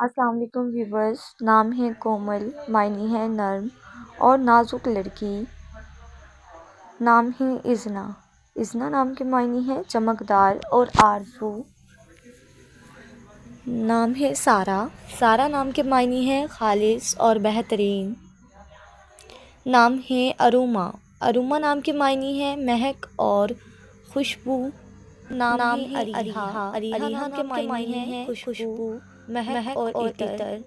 السلام علیکم ویورز، نام ہے کومل، معنی ہے نرم اور نازک لڑکی۔ نام ہے اذنا، اذنا نام کے معنی ہے چمکدار اور آرزو۔ نام ہے سارہ، سارہ نام کے معنی ہے خالص اور بہترین۔ نام ہے اروما، اروما نام کے معنی ہے مہک اور خوشبو۔ نام ہے اریحا، اریحا نام کے معنی ہے خوشبو، مہک اور عطر۔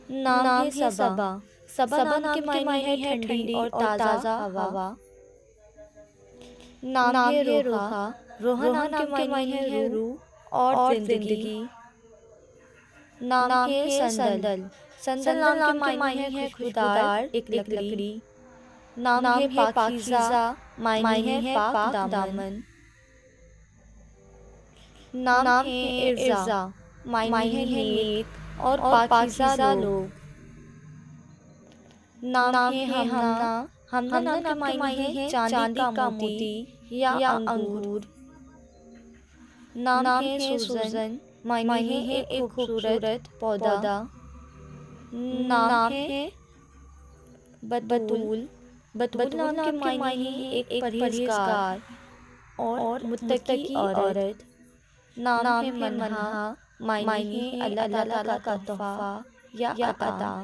نام ہے صبا، صبا نام کے معنی ہے ٹھنڈی اور تازہ ہوا۔ نام ہے روحا، روحا نام کے معنی ہے روح اور زندگی۔ نام ہے سندل، سندل نام کے معنی ہے خوشبودار ایک لکڑی۔ نام ہے پاکیزہ، معنی ہے پاک دامن۔ نام ہے ارزا، معنی ہے نیک اور پاکیزہ لوگ۔ نام ہے ہمنا، ہمنا نام کے معنی ہے چاندی کا موتی یا انگور۔ نام ہے سوزن، معنی ہے ایک خوبصورت پودا۔ نام ہے بتول، بتول نام کے معنی ہے ایک پرہیزگار اور متقی عورت۔ نام ہے منہا، معنی ہے اللہ تعالیٰ کا تحفہ یا عطا۔